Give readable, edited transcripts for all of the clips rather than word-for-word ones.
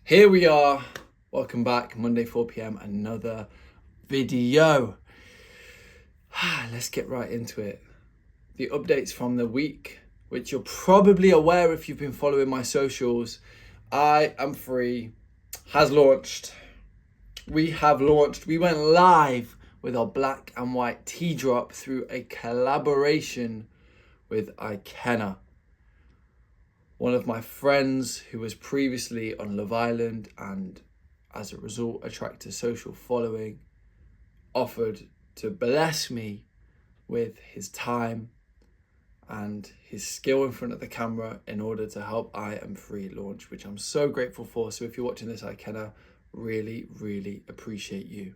Here we are. Welcome back. Monday 4 p.m. Another video. Let's get right into it. The updates from the week, which you're probably aware if you've been following my socials. I Am Free has launched. We have launched. We went live with our black and white tea drop through a collaboration with Ikenna. One of my friends who was previously on Love Island and as a result attracted a social following offered to bless me with his time and his skill in front of the camera in order to help I Am Free launch, which I'm so grateful for. So if you're watching this, Ikenna, really appreciate you.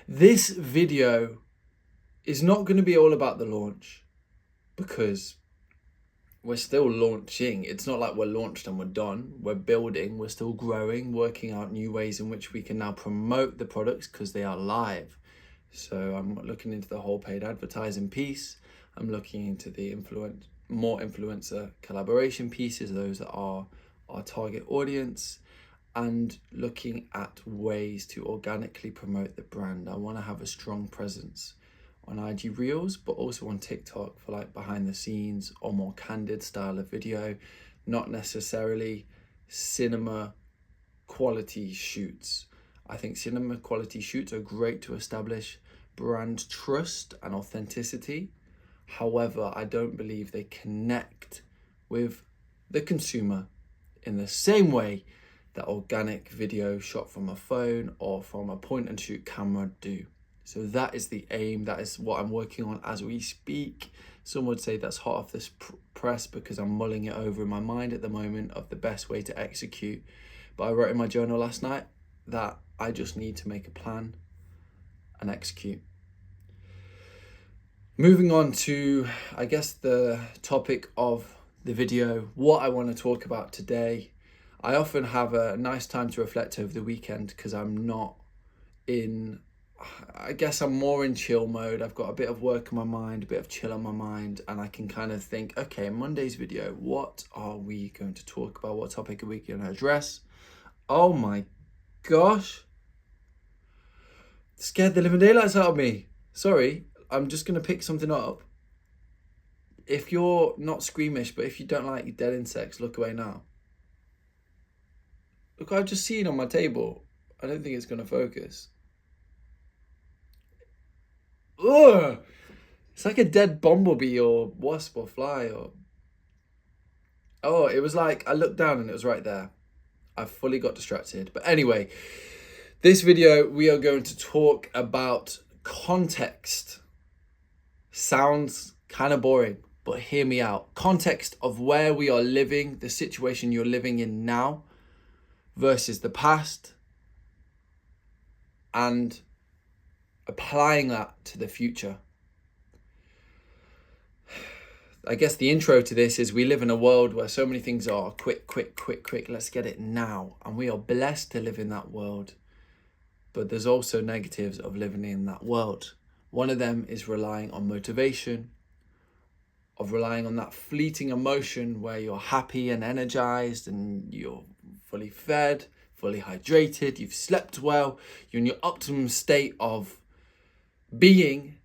This video is not going to be all about the launch because we're still launching. It's not like we're launched and we're done. We're building, we're still growing, working out new ways in which we can now promote the products because they are live. So I'm looking into the whole paid advertising piece. I'm looking into the more influencer collaboration pieces, those that are our target audience, and looking at ways to organically promote the brand. I want to have a strong presence on IG Reels, but also on TikTok for like behind the scenes or more candid style of video, not necessarily cinema quality shoots. I think cinema quality shoots are great to establish brand trust and authenticity. However, I don't believe they connect with the consumer in the same way that organic video shot from a phone or from a point and shoot camera do. So that is the aim. That is what I'm working on as we speak. Some would say that's hot off this press because I'm mulling it over in my mind at the moment of the best way to execute. But I wrote in my journal last night that I just need to make a plan and execute. Moving on to, I guess, the topic of the video, what I want to talk about today. I often have a nice time to reflect over the weekend because I'm not in... I guess I'm more in chill mode. I've got a bit of work on my mind, a bit of chill on my mind, and I can kind of think, okay, Monday's video, what are we going to talk about? What topic are we going to address? Oh my gosh. Scared the living daylights out of me. Sorry, I'm just going to pick something up. If you're not squeamish, but if you don't like dead insects, look away now. Look what I've just seen on my table. I don't think it's going to focus. Ugh! It's like a dead bumblebee or wasp or fly or... Oh, it was like, I looked down and it was right there. I fully got distracted. But anyway, this video, we are going to talk about context. Sounds kind of boring, but hear me out. Context of where we are living, the situation you're living in now versus the past, and applying that to the future. I guess the intro to this is we live in a world where so many things are quick. Let's get it now. And we are blessed to live in that world. But there's also negatives of living in that world. One of them is relying on motivation, of relying on that fleeting emotion where you're happy and energized and you're fully fed, fully hydrated, you've slept well, you're in your optimum state of being,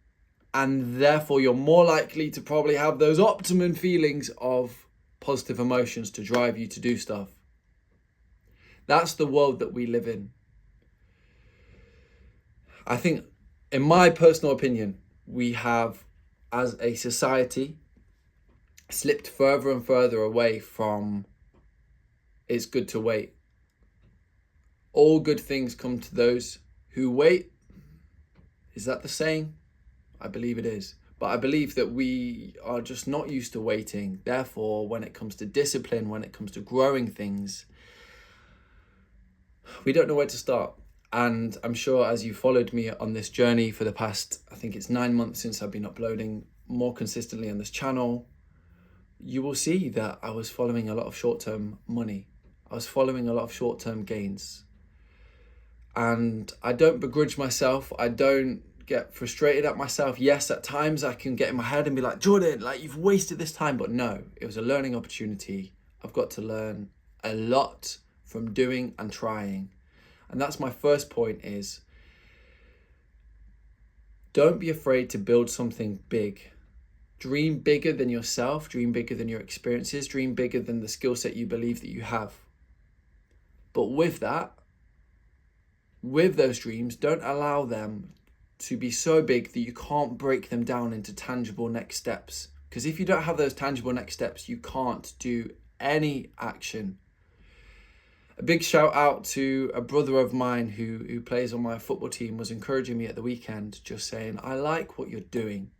and therefore you're more likely to probably have those optimum feelings of positive emotions to drive you to do stuff. That's the world that we live in. I think, in my personal opinion, we have, as a society, slipped further and further away from it's good to wait. All good things come to those who wait. Is that the saying? I believe it is. But I believe that we are just not used to waiting. Therefore, when it comes to discipline, when it comes to growing things, we don't know where to start. And I'm sure as you followed me on this journey for the past, I think it's 9 months since I've been uploading more consistently on this channel, you will see that I was following a lot of short-term money. I was following a lot of short-term gains. And I don't begrudge myself. I don't get frustrated at myself. Yes, at times I can get in my head and be like, Jordan, like you've wasted this time. But no, it was a learning opportunity. I've got to learn a lot from doing and trying. And that's my first point is, don't be afraid to build something big. Dream bigger than yourself, dream bigger than your experiences, dream bigger than the skill set you believe that you have. But with that, with those dreams, don't allow them to be so big that you can't break them down into tangible next steps. Because if you don't have those tangible next steps, you can't do any action. A big shout out to a brother of mine who plays on my football team was encouraging me at the weekend, just saying, I like what you're doing.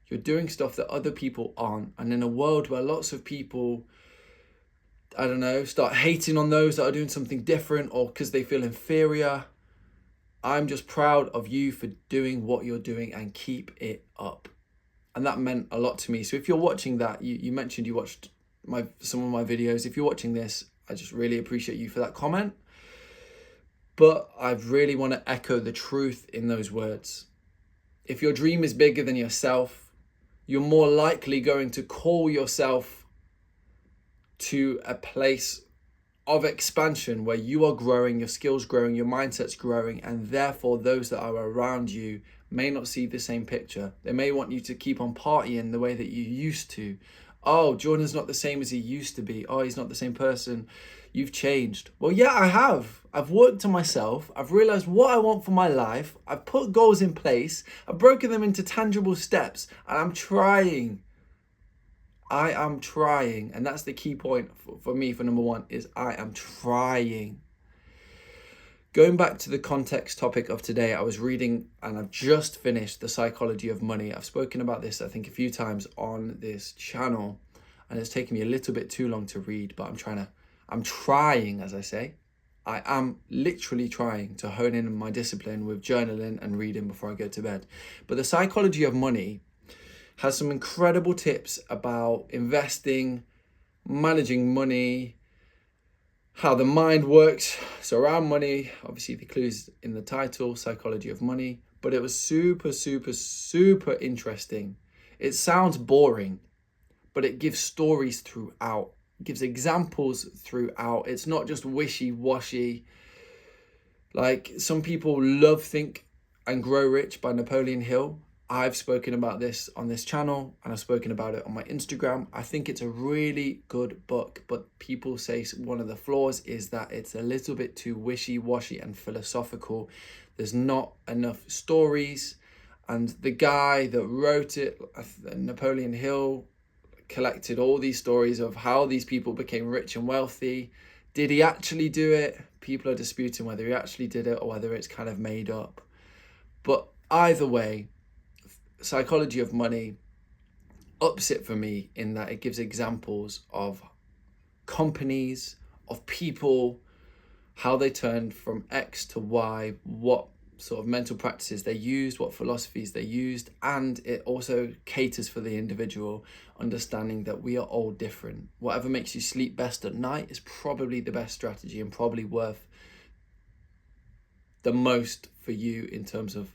You're doing stuff that other people aren't. And in a world where lots of people, I don't know, start hating on those that are doing something different or because they feel inferior, I'm just proud of you for doing what you're doing and keep it up. And that meant a lot to me. So if you're watching that, you mentioned you watched some of my videos. If you're watching this, I just really appreciate you for that comment. But I really want to echo the truth in those words. If your dream is bigger than yourself, you're more likely going to call yourself to a place of expansion where you are growing, your skills growing, your mindset's growing, and therefore those that are around you may not see the same picture. They may want you to keep on partying the way that you used to. Oh, Jordan's not the same as he used to be. Oh, he's not the same person. You've changed. Well, yeah, I have. I've worked on myself. I've realized what I want for my life. I've put goals in place. I've broken them into tangible steps, and I'm trying. I am trying, and that's the key point for me for number one, is I am trying. Going back to the context topic of today, I was reading and I've just finished The Psychology of Money. I've spoken about this, I think, a few times on this channel, and it's taken me a little bit too long to read, but I'm trying, as I say. I am literally trying to hone in on my discipline with journaling and reading before I go to bed. But The Psychology of Money has some incredible tips about investing, managing money, how the mind works. So around money, obviously the clues in the title, Psychology of Money, but it was super, super, super interesting. It sounds boring, but it gives stories throughout. It gives examples throughout. It's not just wishy-washy. Like some people love Think and Grow Rich by Napoleon Hill. I've spoken about this on this channel and I've spoken about it on my Instagram. I think it's a really good book, but people say one of the flaws is that it's a little bit too wishy-washy and philosophical. There's not enough stories. And the guy that wrote it, Napoleon Hill, collected all these stories of how these people became rich and wealthy. Did he actually do it? People are disputing whether he actually did it or whether it's kind of made up. But either way, Psychology of Money ups it for me in that it gives examples of companies, of people, how they turned from X to Y, what sort of mental practices they used, what philosophies they used, and it also caters for the individual, understanding that we are all different. Whatever makes you sleep best at night is probably the best strategy and probably worth the most for you in terms of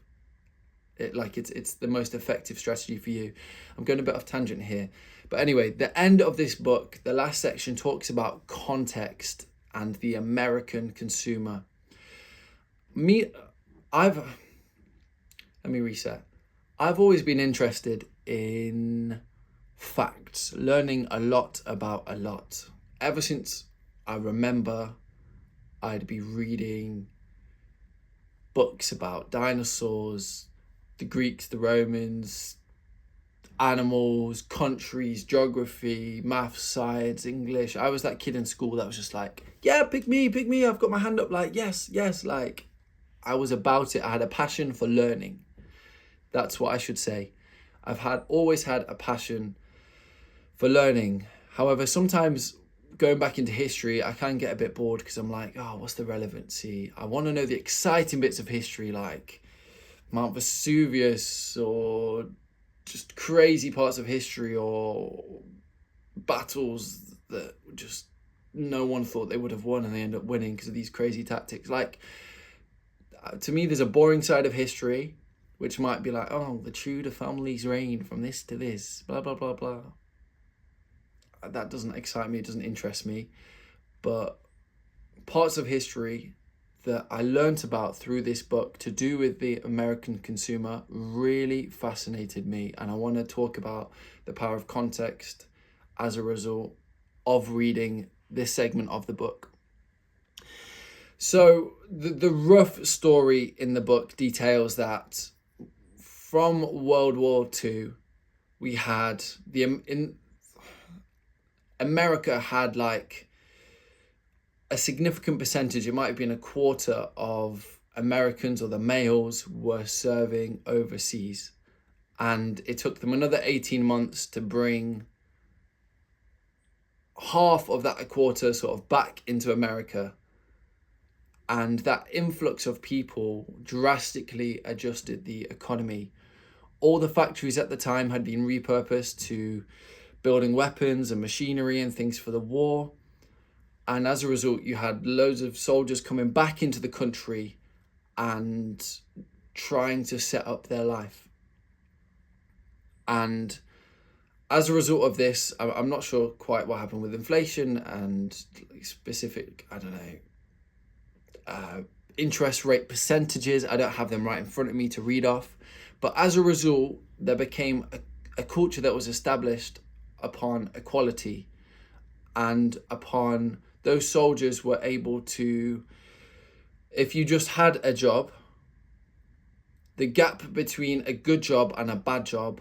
it, like it's the most effective strategy for you. I'm going a bit off tangent here, but anyway, the end of this book, the last section, talks about context and the American consumer. Let me reset. I've always been interested in facts, learning a lot about a lot. Ever since I remember, I'd be reading books about dinosaurs, the Greeks, the Romans, animals, countries, geography, maths, science, English. I was that kid in school that was just like, yeah, pick me. I've got my hand up like, yes. Like I was about it. I had a passion for learning. That's what I should say. I've always had a passion for learning. However, sometimes going back into history, I can get a bit bored because I'm like, oh, what's the relevancy? I want to know the exciting bits of history, like Mount Vesuvius or just crazy parts of history or battles that just no one thought they would have won and they end up winning because of these crazy tactics. Like, to me, there's a boring side of history, which might be like, oh, the Tudor family's reign from this to this, blah, blah, blah, blah. That doesn't excite me. It doesn't interest me. But parts of history that I learnt about through this book to do with the American consumer really fascinated me. And I want to talk about the power of context as a result of reading this segment of the book. So the rough story in the book details that from World War II, we had America had like a significant percentage, it might have been a quarter of Americans, or the males, were serving overseas. And it took them another 18 months to bring half of that, a quarter, sort of back into America. And that influx of people drastically adjusted the economy. All the factories at the time had been repurposed to building weapons and machinery and things for the war. And as a result, you had loads of soldiers coming back into the country and trying to set up their life. And as a result of this, I'm not sure quite what happened with inflation and specific, interest rate percentages. I don't have them right in front of me to read off. But as a result, there became a culture that was established upon equality, and upon those soldiers were able to, if you just had a job, the gap between a good job and a bad job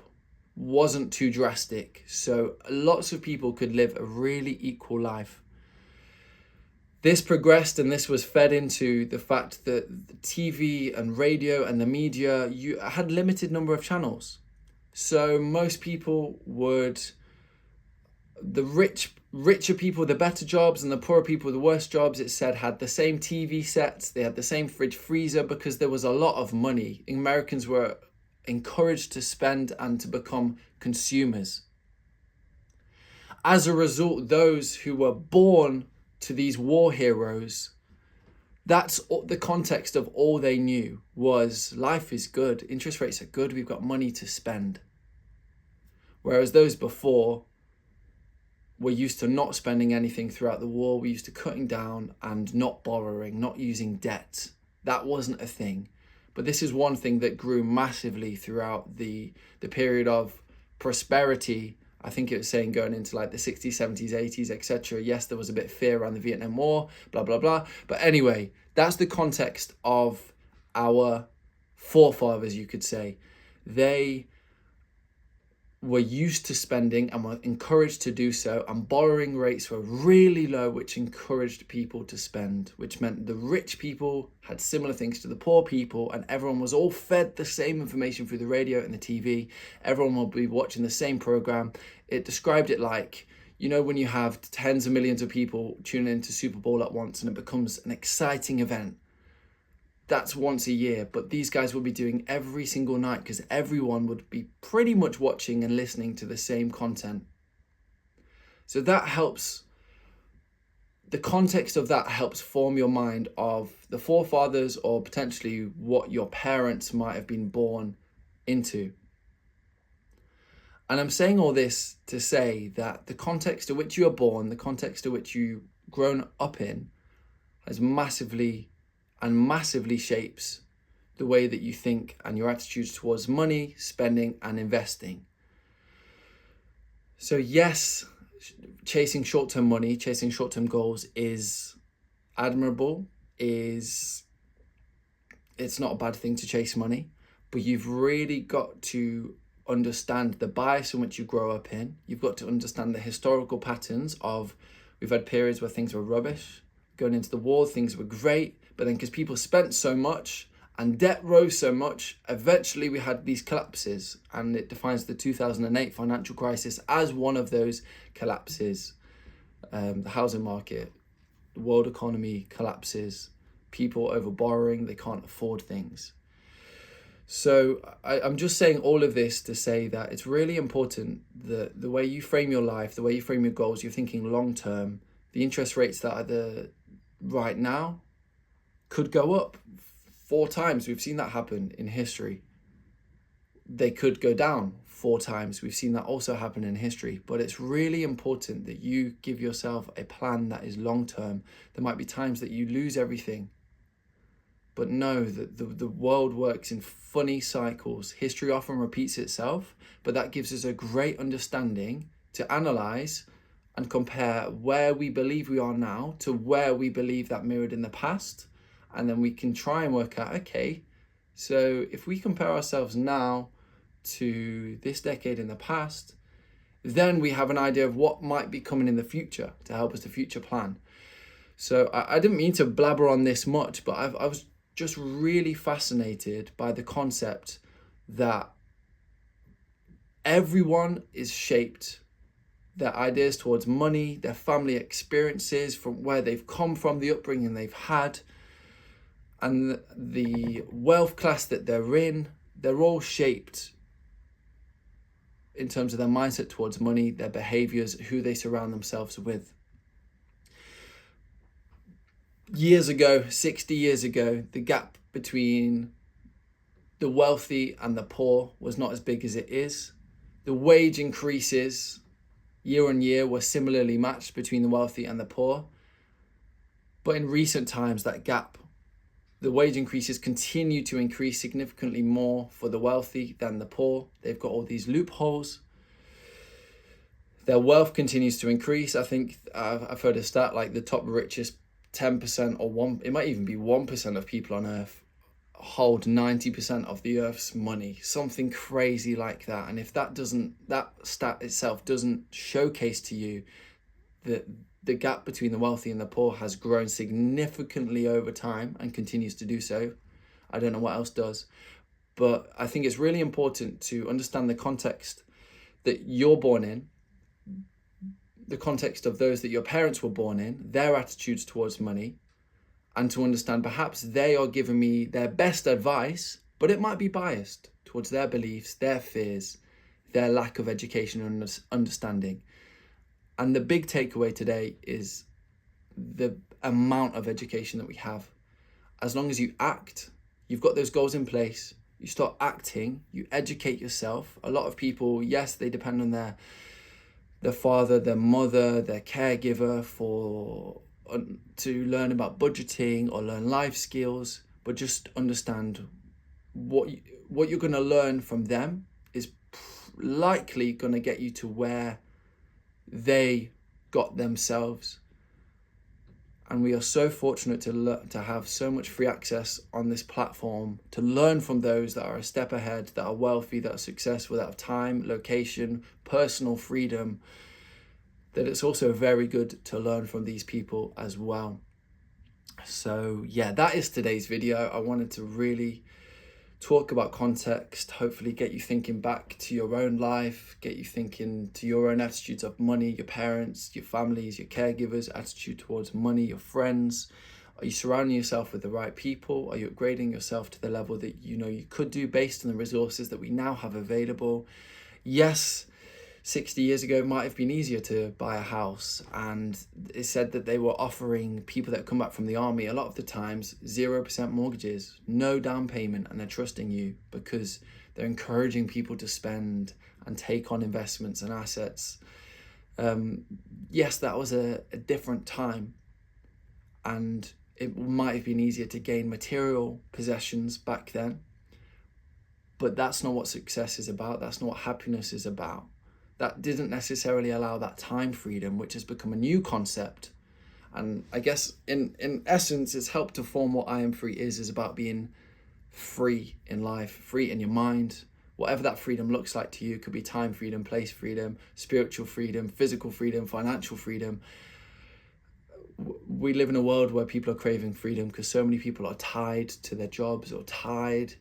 wasn't too drastic. So lots of people could live a really equal life. This progressed, and this was fed into the fact that the TV and radio and the media, you had limited number of channels. So most people would, the richer people, the better jobs, and the poorer people, the worse jobs, it said, had the same TV sets, they had the same fridge freezer, because there was a lot of money. Americans were encouraged to spend and to become consumers. As a result, those who were born to these war heroes, that's the context of all they knew was life is good, interest rates are good, we've got money to spend. Whereas those before were used to not spending anything throughout the war, we're used to cutting down and not borrowing, not using debt. That wasn't a thing. But this is one thing that grew massively throughout the period of prosperity. I think it was saying going into like the 60s, 70s, 80s, etc. Yes, there was a bit of fear around the Vietnam War, blah, blah, blah. But anyway, that's the context of our forefathers, you could say. They were used to spending and were encouraged to do so, and borrowing rates were really low, which encouraged people to spend, which meant the rich people had similar things to the poor people, and everyone was all fed the same information through the radio and the TV. Everyone will be watching the same program. It described it like, you know, when you have tens of millions of people tuning into Super Bowl at once and it becomes an exciting event. That's once a year, but these guys will be doing every single night because everyone would be pretty much watching and listening to the same content. So that helps, the context of that helps form your mind of the forefathers, or potentially what your parents might have been born into. And I'm saying all this to say that the context to which you are born, the context to which you've grown up in, has massively shapes the way that you think and your attitudes towards money, spending, and investing. So yes, chasing short-term money, chasing short-term goals is admirable, it's not a bad thing to chase money, but you've really got to understand the bias in which you grow up in. You've got to understand the historical patterns of, we've had periods where things were rubbish. Going into the war, things were great, but then because people spent so much and debt rose so much, eventually we had these collapses, and it defines the 2008 financial crisis as one of those collapses. The housing market, the world economy collapses, people over borrowing, they can't afford things. So I'm just saying all of this to say that it's really important that the way you frame your life, the way you frame your goals, you're thinking long term. The interest rates that are right now could go up 4 times. We've seen that happen in history. They could go down 4 times. We've seen that also happen in history, but it's really important that you give yourself a plan that is long term. There might be times that you lose everything, but know that the world works in funny cycles. History often repeats itself, but that gives us a great understanding to analyze and compare where we believe we are now to where we believe that mirrored in the past. And then we can try and work out, okay, so if we compare ourselves now to this decade in the past, then we have an idea of what might be coming in the future to help us to future plan. So I didn't mean to blabber on this much, but I was just really fascinated by the concept that everyone is shaped, their ideas towards money, their family experiences, from where they've come from, the upbringing they've had, and the wealth class that they're in, they're all shaped in terms of their mindset towards money, their behaviors, who they surround themselves with. Years ago, 60 years ago, the gap between the wealthy and the poor was not as big as it is. The wage increases year on year were similarly matched between the wealthy and the poor. But in recent times, that gap, the wage increases continue to increase significantly more for the wealthy than the poor. They've got all these loopholes. Their wealth continues to increase. I think I've heard a stat like the top richest 10% or it might even be 1% of people on earth hold 90% of the earth's money, something crazy like that. And if that stat itself doesn't showcase to you that the gap between the wealthy and the poor has grown significantly over time and continues to do so, I don't know what else does. But I think it's really important to understand the context that you're born in, the context of those that your parents were born in, their attitudes towards money, and to understand perhaps they are giving me their best advice, but it might be biased towards their beliefs, their fears, their lack of education and understanding. And the big takeaway today is the amount of education that we have. As long as you act, you've got those goals in place, you start acting, you educate yourself. A lot of people, yes, they depend on their father, their mother, their caregiver to learn about budgeting or learn life skills, but just understand what you're going to learn from them is likely going to get you to where they got themselves. And we are so fortunate to have so much free access on this platform to learn from those that are a step ahead, that are wealthy, that are successful, that have time, location, personal freedom, that it's also very good to learn from these people as well. So yeah, that is today's video. I wanted to really talk about context, hopefully get you thinking back to your own life, get you thinking to your own attitudes of money, your parents, your families, your caregivers, attitude towards money, your friends. Are you surrounding yourself with the right people? Are you upgrading yourself to the level that you know you could do based on the resources that we now have available? Yes, 60 years ago, it might have been easier to buy a house, and it said that they were offering people that come back from the army a lot of the times 0% mortgages, no down payment, and they're trusting you because they're encouraging people to spend and take on investments and assets. Yes, that was a different time, and it might have been easier to gain material possessions back then, but that's not what success is about. That's not what happiness is about. That didn't necessarily allow that time freedom, which has become a new concept. And I guess in essence, it's helped to form what I Am Free is about being free in life, free in your mind. Whatever that freedom looks like to you, it could be time freedom, place freedom, spiritual freedom, physical freedom, financial freedom. We live in a world where people are craving freedom because so many people are tied to their jobs or tied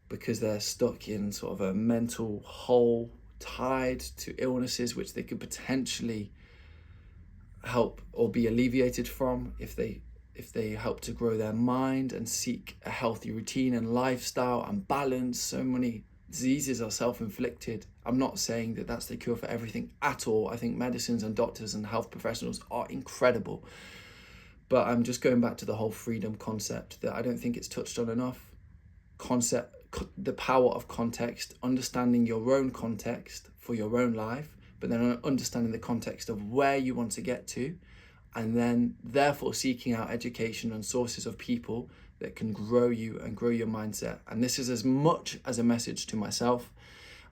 because they're stuck in sort of a mental hole, tied to illnesses which they could potentially help or be alleviated from if they help to grow their mind and seek a healthy routine and lifestyle and balance. So many diseases are self-inflicted. I'm not saying that that's the cure for everything at all. I think medicines and doctors and health professionals are incredible, but I'm just going back to the whole freedom concept that I don't think it's touched on enough. the power of context, understanding your own context for your own life, but then understanding the context of where you want to get to, and then therefore seeking out education and sources of people that can grow you and grow your mindset. And this is as much as a message to myself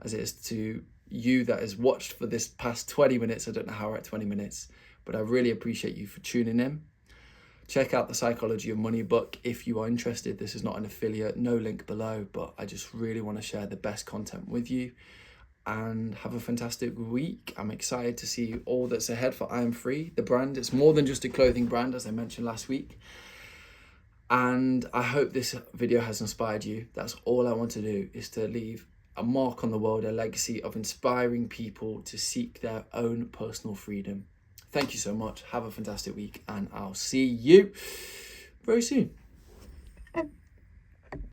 as it is to you that has watched for this past 20 minutes. I don't know how we're at 20 minutes, but I really appreciate you for tuning in. Check out the Psychology of Money book if you are interested. This is not an affiliate, no link below, but I just really want to share the best content with you. And have a fantastic week. I'm excited to see all that's ahead for I Am Free, the brand. It's more than just a clothing brand, as I mentioned last week. And I hope this video has inspired you. That's all I want to do, is to leave a mark on the world, a legacy of inspiring people to seek their own personal freedom. Thank you so much. Have a fantastic week, and I'll see you very soon.